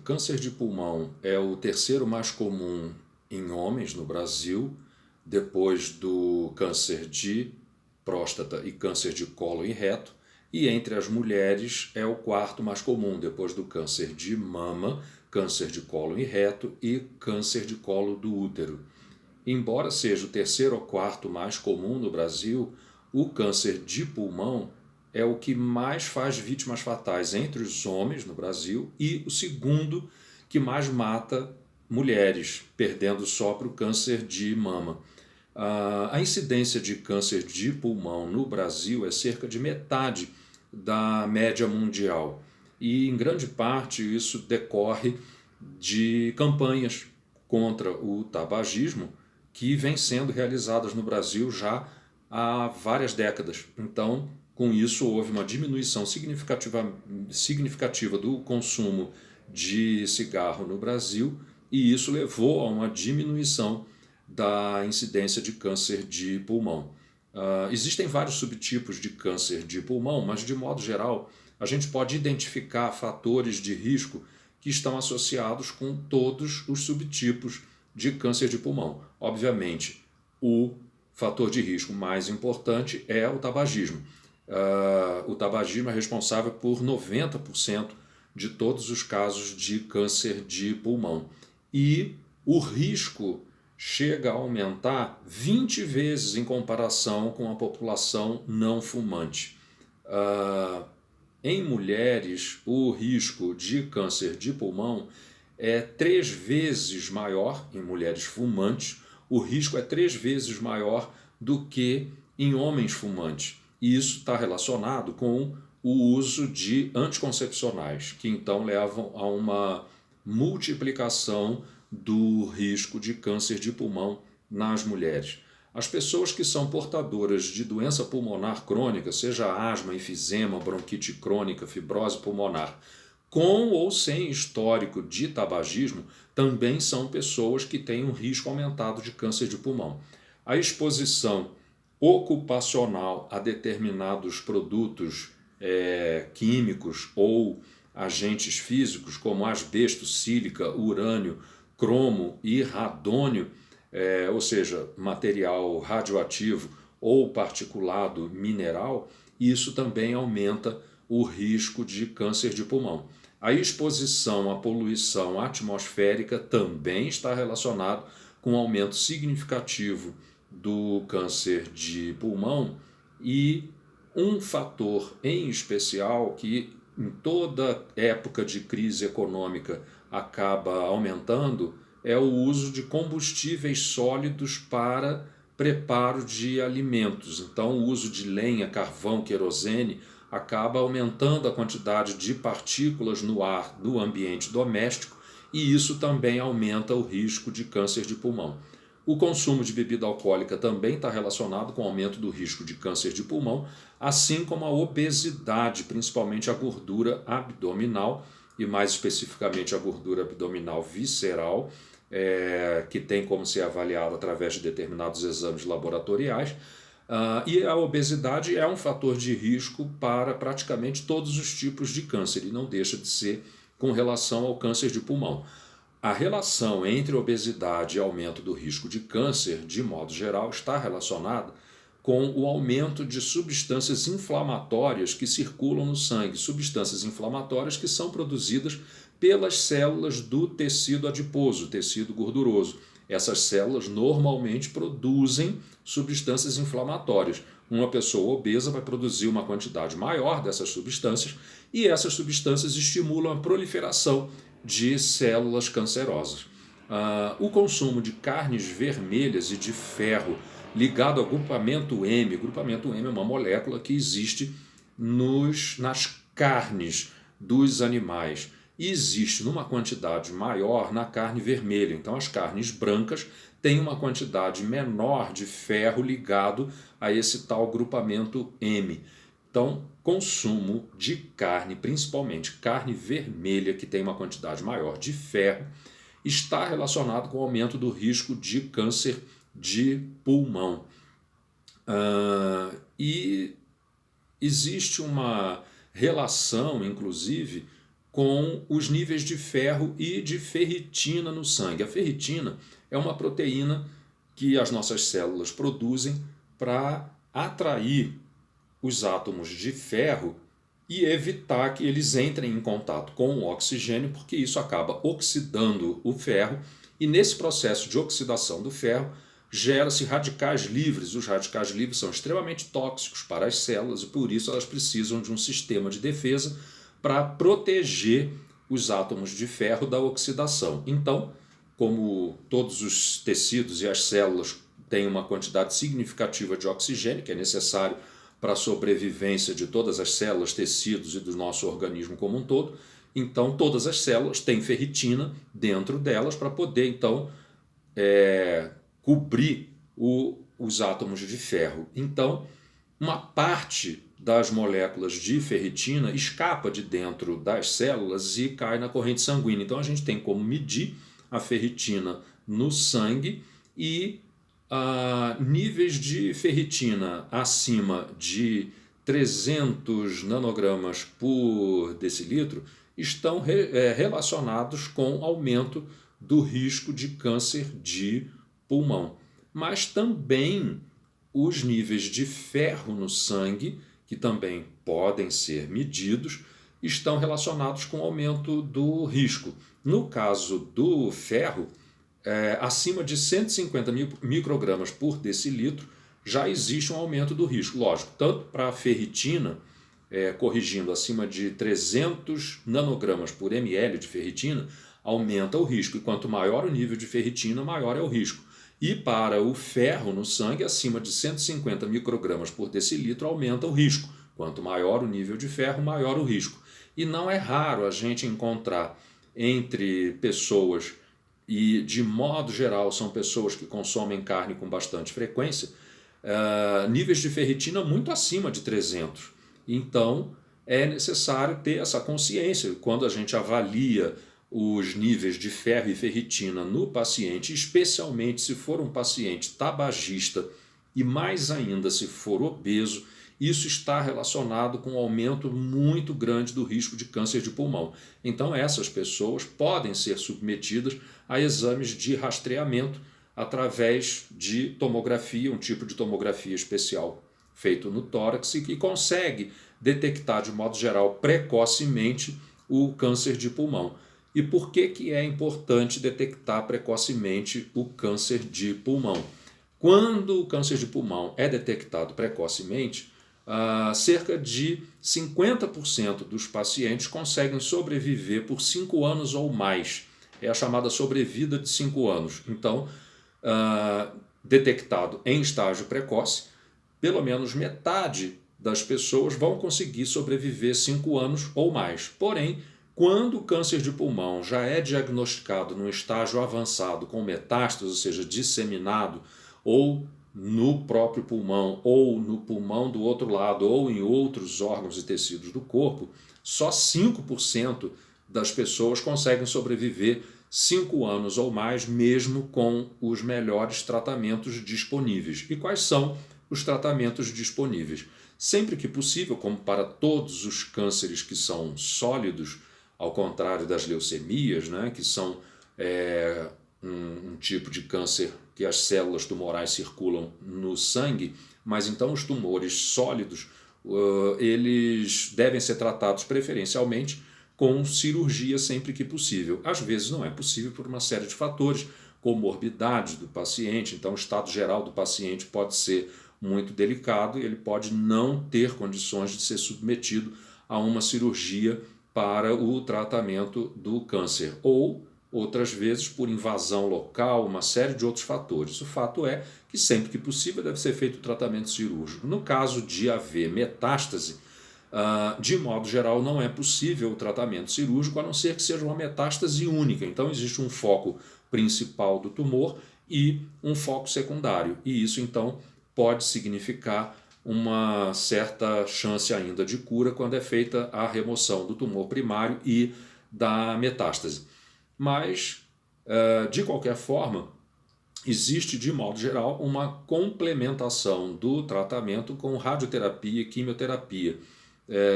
câncer de pulmão é o terceiro mais comum em homens no Brasil, depois do câncer de próstata e câncer de colo e reto, e entre as mulheres é o quarto mais comum, depois do câncer de mama, câncer de colo e reto e câncer de colo do útero. Embora seja o terceiro ou quarto mais comum no Brasil, o câncer de pulmão é o que mais faz vítimas fatais entre os homens no Brasil e o segundo que mais mata mulheres, perdendo só para o câncer de mama. A incidência de câncer de pulmão no Brasil é cerca de metade da média mundial. E, em grande parte, isso decorre de campanhas contra o tabagismo que vêm sendo realizadas no Brasil já há várias décadas. Então, com isso, houve uma diminuição significativa do consumo de cigarro no Brasil e isso levou a uma diminuição da incidência de câncer de pulmão. Existem vários subtipos de câncer de pulmão, mas de modo geral a gente pode identificar fatores de risco que estão associados com todos os subtipos de câncer de pulmão. Obviamente, o fator de risco mais importante é o tabagismo. O tabagismo é responsável por 90% de todos os casos de câncer de pulmão. E o risco chega a aumentar 20 vezes em comparação com a população não fumante. Em mulheres, o risco de câncer de pulmão é 3 vezes maior em mulheres fumantes, o risco é 3 vezes maior do que em homens fumantes. E isso está relacionado com o uso de anticoncepcionais, que então levam a uma multiplicação do risco de câncer de pulmão nas mulheres. As pessoas que são portadoras de doença pulmonar crônica, seja asma, enfisema, bronquite crônica, fibrose pulmonar, com ou sem histórico de tabagismo, também são pessoas que têm um risco aumentado de câncer de pulmão. A exposição ocupacional a determinados produtos químicos ou agentes físicos como asbesto, sílica, urânio, cromo e radônio, ou seja, material radioativo ou particulado mineral, isso também aumenta o risco de câncer de pulmão. A exposição à poluição atmosférica também está relacionado com um aumento significativo do câncer de pulmão e um fator em especial que em toda época de crise econômica acaba aumentando é o uso de combustíveis sólidos para preparo de alimentos. Então, o uso de lenha, carvão, querosene acaba aumentando a quantidade de partículas no ar do ambiente doméstico e isso também aumenta o risco de câncer de pulmão. O consumo de bebida alcoólica também está relacionado com o aumento do risco de câncer de pulmão, assim como a obesidade, principalmente a gordura abdominal e mais especificamente a gordura abdominal visceral, que tem como ser avaliada através de determinados exames laboratoriais. E a obesidade é um fator de risco para praticamente todos os tipos de câncer e não deixa de ser com relação ao câncer de pulmão. A relação entre obesidade e aumento do risco de câncer, de modo geral, está relacionada com o aumento de substâncias inflamatórias que circulam no sangue, substâncias inflamatórias que são produzidas pelas células do tecido adiposo, tecido gorduroso. Essas células normalmente produzem substâncias inflamatórias. Uma pessoa obesa vai produzir uma quantidade maior dessas substâncias e essas substâncias estimulam a proliferação de células cancerosas. O consumo de carnes vermelhas e de ferro ligado ao grupamento M, grupamento M é uma molécula que existe nas carnes dos animais e existe numa quantidade maior na carne vermelha. Então as carnes brancas têm uma quantidade menor de ferro ligado a esse tal grupamento M. Então, consumo de carne, principalmente carne vermelha, que tem uma quantidade maior de ferro, está relacionado com o aumento do risco de câncer de pulmão. E existe uma relação, inclusive, com os níveis de ferro e de ferritina no sangue. A ferritina é uma proteína que as nossas células produzem para atrair os átomos de ferro e evitar que eles entrem em contato com o oxigênio, porque isso acaba oxidando o ferro, e nesse processo de oxidação do ferro gera-se radicais livres. Os radicais livres são extremamente tóxicos para as células e por isso elas precisam de um sistema de defesa para proteger os átomos de ferro da oxidação. Então, como todos os tecidos e as células têm uma quantidade significativa de oxigênio, que é necessário para a sobrevivência de todas as células, tecidos e do nosso organismo como um todo, então todas as células têm ferritina dentro delas para poder, então, cobrir os átomos de ferro. Então, uma parte das moléculas de ferritina escapa de dentro das células e cai na corrente sanguínea. Então, a gente tem como medir a ferritina no sangue e níveis de ferritina acima de 300 nanogramas por decilitro estão relacionados com aumento do risco de câncer de pulmão. Mas também os níveis de ferro no sangue, que também podem ser medidos, estão relacionados com o aumento do risco. No caso do ferro, acima de 150 microgramas por decilitro, já existe um aumento do risco. Lógico, tanto para a ferritina, corrigindo acima de 300 nanogramas por ml de ferritina, aumenta o risco. E quanto maior o nível de ferritina, maior é o risco. E para o ferro no sangue, acima de 150 microgramas por decilitro, aumenta o risco. Quanto maior o nível de ferro, maior o risco. E não é raro a gente encontrar entre pessoas, e de modo geral são pessoas que consomem carne com bastante frequência, níveis de ferritina muito acima de 300. Então é necessário ter essa consciência quando a gente avalia os níveis de ferro e ferritina no paciente, especialmente se for um paciente tabagista e mais ainda se for obeso. Isso está relacionado com um aumento muito grande do risco de câncer de pulmão. Então essas pessoas podem ser submetidas a exames de rastreamento através de tomografia, um tipo de tomografia especial feito no tórax e que consegue detectar de modo geral precocemente o câncer de pulmão. E por que é importante detectar precocemente o câncer de pulmão? Quando o câncer de pulmão é detectado precocemente, cerca de 50% dos pacientes conseguem sobreviver por 5 anos ou mais. É a chamada sobrevida de 5 anos. Então, detectado em estágio precoce, pelo menos metade das pessoas vão conseguir sobreviver 5 anos ou mais. Porém, quando o câncer de pulmão já é diagnosticado num estágio avançado com metástase, ou seja, disseminado, ou no próprio pulmão, ou no pulmão do outro lado, ou em outros órgãos e tecidos do corpo, só 5% das pessoas conseguem sobreviver 5 anos ou mais, mesmo com os melhores tratamentos disponíveis. E quais são os tratamentos disponíveis? Sempre que possível, como para todos os cânceres que são sólidos, ao contrário das leucemias, né, que são um tipo de câncer que as células tumorais circulam no sangue, mas então os tumores sólidos, eles devem ser tratados preferencialmente com cirurgia sempre que possível. Às vezes não é possível por uma série de fatores, comorbidades do paciente, então o estado geral do paciente pode ser muito delicado e ele pode não ter condições de ser submetido a uma cirurgia para o tratamento do câncer, ou outras vezes por invasão local, uma série de outros fatores. O fato é que sempre que possível deve ser feito o tratamento cirúrgico. No caso de haver metástase, de modo geral não é possível o tratamento cirúrgico, a não ser que seja uma metástase única. Então existe um foco principal do tumor e um foco secundário, e isso então pode significar uma certa chance ainda de cura quando é feita a remoção do tumor primário e da metástase. Mas, de qualquer forma, existe, de modo geral, uma complementação do tratamento com radioterapia e quimioterapia.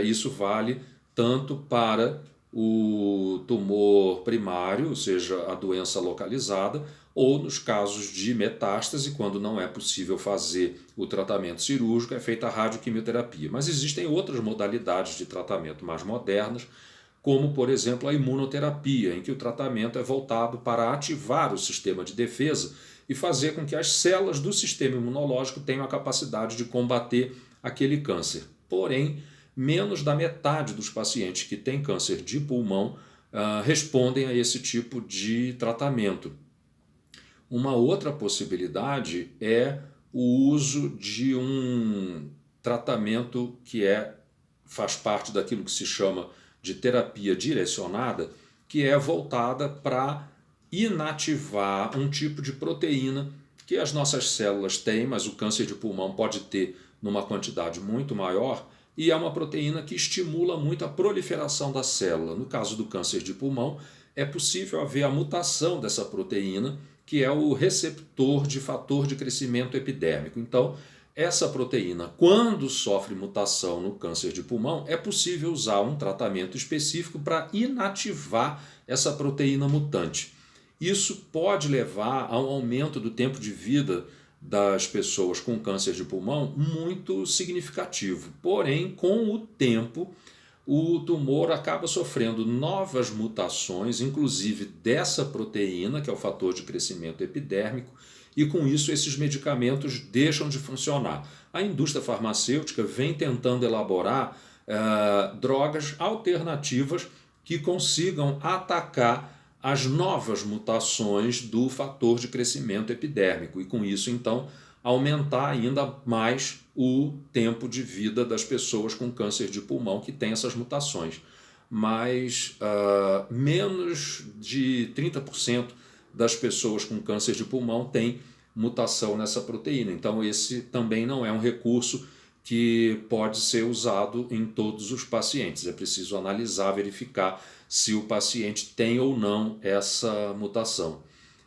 Isso vale tanto para o tumor primário, ou seja, a doença localizada, ou nos casos de metástase, quando não é possível fazer o tratamento cirúrgico, é feita a radioquimioterapia. Mas existem outras modalidades de tratamento mais modernas, como, por exemplo, a imunoterapia, em que o tratamento é voltado para ativar o sistema de defesa e fazer com que as células do sistema imunológico tenham a capacidade de combater aquele câncer. Porém, menos da metade dos pacientes que têm câncer de pulmão respondem a esse tipo de tratamento. Uma outra possibilidade é o uso de um tratamento que faz parte daquilo que se chama de terapia direcionada, que é voltada para inativar um tipo de proteína que as nossas células têm, mas o câncer de pulmão pode ter numa quantidade muito maior, e é uma proteína que estimula muito a proliferação da célula. No caso do câncer de pulmão, é possível haver a mutação dessa proteína, que é o receptor de fator de crescimento epidérmico. Então, essa proteína, quando sofre mutação no câncer de pulmão, é possível usar um tratamento específico para inativar essa proteína mutante. Isso pode levar a um aumento do tempo de vida das pessoas com câncer de pulmão muito significativo. Porém, com o tempo, o tumor acaba sofrendo novas mutações, inclusive dessa proteína, que é o fator de crescimento epidérmico, e com isso esses medicamentos deixam de funcionar. A indústria farmacêutica vem tentando elaborar drogas alternativas que consigam atacar as novas mutações do fator de crescimento epidérmico e com isso então aumentar ainda mais o tempo de vida das pessoas com câncer de pulmão que têm essas mutações. Mas menos de 30% das pessoas com câncer de pulmão têm mutação nessa proteína. Então esse também não é um recurso que pode ser usado em todos os pacientes. É preciso analisar, verificar se o paciente tem ou não essa mutação.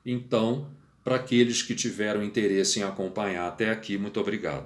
Então, para aqueles que tiveram interesse em acompanhar até aqui, muito obrigado.